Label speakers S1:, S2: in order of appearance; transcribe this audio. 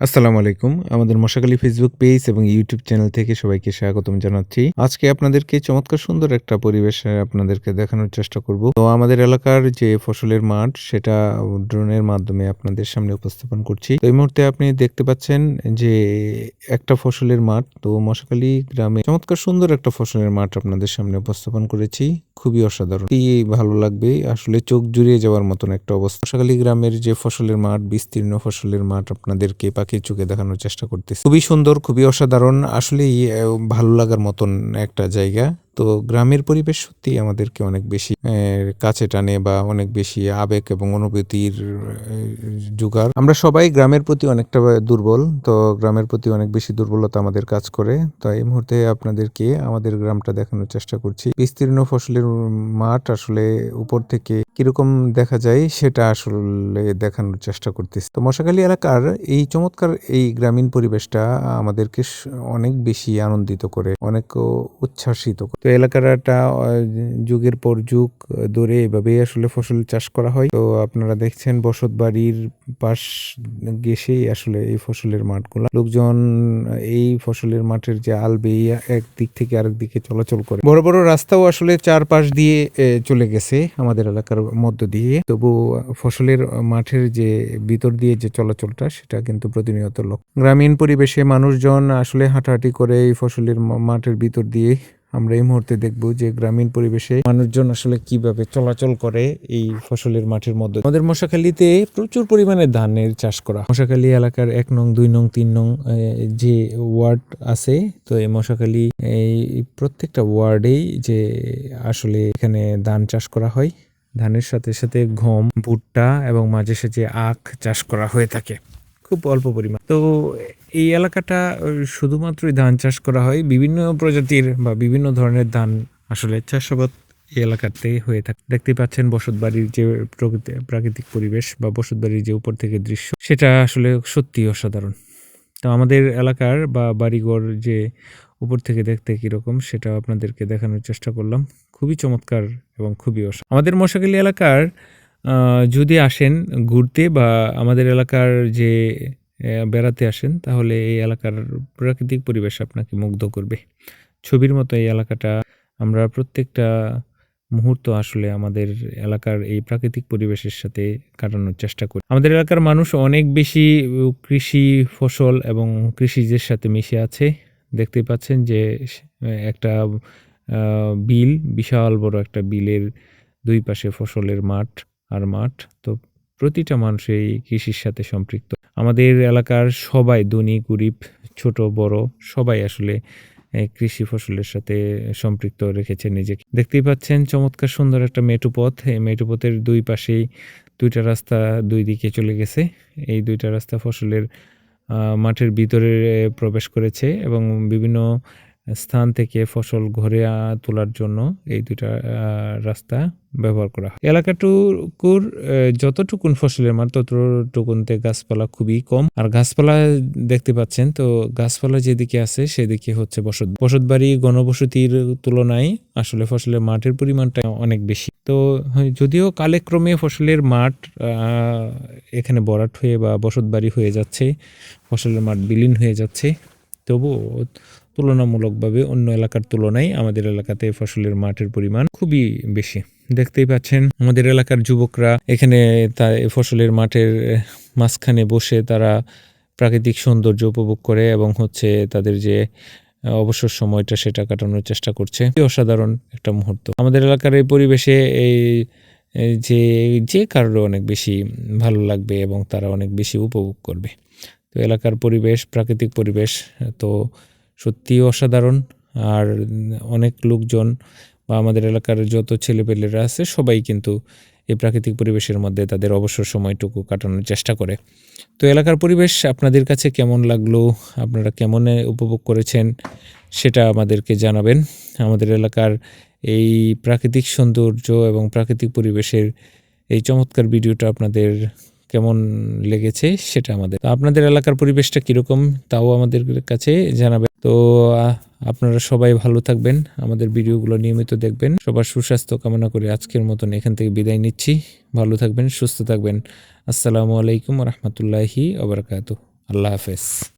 S1: আসসালামু আলাইকুম। আমাদের মশাখালী ফেসবুক পেজ এবং ইউটিউব চ্যানেল থেকে সবাইকে স্বাগতম জানাচ্ছি। আজকে আপনাদেরকে চমৎকার সুন্দর একটা পরিবেশ আপনাদেরকে দেখানোর চেষ্টা করব। তো আমাদের এলাকার যে ফসলের মাঠ সেটা ড্রোনের মাধ্যমে আপনাদের সামনে উপস্থাপন করছি। তো এই মুহূর্তে আপনি দেখতে পাচ্ছেন যে একটা ফসলের মাঠ। তো মশাখালী গ্রামে চমৎকার সুন্দর একটা ফসলের মাঠ আপনাদের সামনে উপস্থাপন করেছি। খুবই অসাধারণ। কি ভালো লাগবে আসলে চোখ জুড়িয়ে যাওয়ার মতন একটা অবস্থা। মশাখালী গ্রামের যে ফসলের মাঠ, বিস্তীর্ণ ফসলের মাঠ আপনাদেরকে পাখির চোখে দেখানোর চেষ্টা করতেছি। খুবই সুন্দর, খুবই অসাধারণ। আসলেই ভালো লাগার মতন একটা জায়গা। তো গ্রামের পরিবেশ সত্যিই আমাদেরকে অনেক বেশি কাছে টানে বা অনেক বেশি আবেগ এবং অনুভূতির জোগাড়। আমরা সবাই গ্রামের প্রতি অনেকটা দুর্বল। তো গ্রামের প্রতি অনেক বেশি দুর্বলতা আমাদের কাজ করে। তো এই মুহূর্তে আপনাদেরকে আমাদের গ্রামটা দেখানোর চেষ্টা করছি। বিস্তীর্ণ ফসলের মাঠ আসলে উপর থেকে কিরকম দেখা যায় সেটা আসলে দেখানোর চেষ্টা করতেছি। তো মশাখালী এলাকার এই চমৎকার এই গ্রামীণ পরিবেশটা আমাদেরকে অনেক বেশি আনন্দিত করে, অনেক উচ্ছ্বাসিত করে। তো এলাকাটা যুগের পর যুগ ধরে এভাবেই আসলে ফসল চাষ করা হয়। তো আপনারা দেখছেন বসত বাড়ির পাশ ঘেঁষেই আসলে এই ফসলের মাঠগুলা। লোকজন এই ফসলের মাঠের যে আল বেয়ে এক দিক থেকে আরেক দিকে চলাচল করে। বড় বড় রাস্তাও আসলে চারপাশ দিয়ে চলে গেছে আমাদের এলাকার মধ্য দিয়ে। তবু ফসলের মাঠের যে ভিতর দিয়ে যে চলাচলটা সেটা কিন্তু প্রতিনিয়ত লক্ষ্য। গ্রামীণ পরিবেশে মানুষজন আসলে হাঁটাহাঁটি করে এই ফসলের মাঠের ভিতর দিয়ে। আমরা এই মুহূর্তে দেখব যে গ্রামীণ পরিবেশে মানুষজন আসলে কিভাবে চলাচল করে এই ফসলের মাঠের মধ্যে। আমাদের মশাখালীতে প্রচুর পরিমাণে ধানের চাষ করা। মশাখালী এলাকার 1 নং 2 নং 3 নং যে ওয়ার্ড আছে, তো এই মশাখালী এই প্রত্যেকটা ওয়ার্ডেই যে আসলে এখানে ধান চাষ করা হয়। ধানের সাথে সাথে গম, ভুট্টা এবং মাঝে সাঝে আখ চাষ করা হয়ে থাকে খুব অল্প পরিমাণ। তো এই এলাকাটা শুধুমাত্রই ধান চাষ করা হয়। বিভিন্ন প্রজাতির বা বিভিন্ন ধরনের ধান আসলে চাষাবাদ এই এলাকাতে হয়ে থাকে। দেখতে পাচ্ছেন বসতবাড়ির যে প্রাকৃতিক পরিবেশ বা বসতবাড়ির যে উপর থেকে দৃশ্য, সেটা আসলে সত্যি অসাধারণ। তো আমাদের এলাকার বা বাড়িঘর যে উপর থেকে দেখতে কীরকম সেটা আপনাদেরকে দেখানোর চেষ্টা করলাম। খুবই চমৎকার এবং খুবই আমাদের মশাখালী এলাকার যদি আসেন ঘুরতে বা আমাদের এলাকার যে বেড়াতে আসেন, তাহলে এই এলাকার প্রাকৃতিক পরিবেশ আপনাকে মুগ্ধ করবে। ছবির মতো এই এলাকাটা আমরা প্রত্যেকটা মুহূর্ত আসলে আমাদের এলাকার এই প্রাকৃতিক পরিবেশের সাথে কাটানোর চেষ্টা করি। আমাদের এলাকার মানুষ অনেক বেশি কৃষি ফসল এবং কৃষিজের সাথে মিশে আছে। দেখতেই পাচ্ছেন যে একটা বিল, বিশাল বড় একটা বিলের দুই পাশে ফসলের মাঠ আর মাঠ। তো প্রতিটা মানুষ এই কৃষির সাথে সম্পৃক্ত। আমাদের এলাকার সবাই ধনী গরিব ছোট বড় সবাই আসলে কৃষি ফসলের সাথে সম্পৃক্ত রেখেছে নিজেকে। দেখতেই পাচ্ছেন চমৎকার সুন্দর একটা মেঠো পথ। এই মেঠো পথের দুই পাশেই দুইটা রাস্তা দুই দিকে চলে গেছে। এই দুইটা রাস্তা ফসলের মাঠের ভিতরে প্রবেশ করেছে এবং বিভিন্ন স্থান থেকে ফসল ঘরে তোলার জন্য এই দুইটা রাস্তা ব্যবহার করা হয়। এলাকাটুকুর যতটুকুন ফসলের মাঠ ততটুকুনতে গাছপালা খুবই কম। আর গাছপালা দেখতে পাচ্ছেন, তো গাছপালা যেদিকে আছে সেদিকে হচ্ছে বসতবাড়ি ঘনবসতির তুলনায় আসলে ফসলের মাঠের পরিমাণটা অনেক বেশি। তো যদিও কালেক্রমে ফসলের মাঠ এখানে ভরাট হয়ে বা বসতবাড়ি হয়ে যাচ্ছে, ফসলের মাঠ বিলীন হয়ে যাচ্ছে, তবুও তুলনামূলকভাবে অন্য এলাকার তুলনায় আমাদের এলাকাতে ফসলের মাঠের পরিমাণ খুবই বেশি। দেখতেই পাচ্ছেন আমাদের এলাকার যুবকরা এখানে ফসলের মাঠের মাঝখানে বসে তারা প্রাকৃতিক সৌন্দর্য উপভোগ করে এবং হচ্ছে তাদের যে অবসর সময়টা সেটা কাটানোর চেষ্টা করছে। অসাধারণ একটা মুহূর্ত। আমাদের এলাকার এই পরিবেশে এই যে কারোর অনেক বেশি ভালো লাগবে এবং তারা অনেক বেশি উপভোগ করবে। তো এলাকার পরিবেশ, প্রাকৃতিক পরিবেশ তো সত্যিই অসাধারণ। আর অনেক লোকজন বা আমাদের এলাকার যত ছেলেপেলেরা আছে সবাই কিন্তু এই প্রাকৃতিক পরিবেশের মধ্যে তাদের অবসর সময়টুকু কাটানোর চেষ্টা করে। তো এলাকার পরিবেশ আপনাদের কাছে কেমন লাগলো, আপনারা কেমন উপভোগ করেছেন সেটা আমাদেরকে জানাবেন। আমাদের এলাকার এই প্রাকৃতিক সৌন্দর্য এবং প্রাকৃতিক পরিবেশের এই চমৎকার ভিডিওটা আপনাদের কেমন লেগেছে সেটা আপনাদের এলাকার পরিবেশটা কীরকম তাও আমাদের কাছে জানাবেন। তো আপনারা সবাই ভালো থাকবেন, আমাদের ভিডিওগুলো নিয়মিত দেখবেন। সবার সুস্বাস্থ্য কামনা করে আজকের মতন এখান থেকে বিদায় নিচ্ছি। ভালো থাকবেন, সুস্থ থাকবেন। আসসালামু আলাইকুম রহমতুল্লাহি ওয়া বারাকাতুহু। আল্লাহ হাফেজ।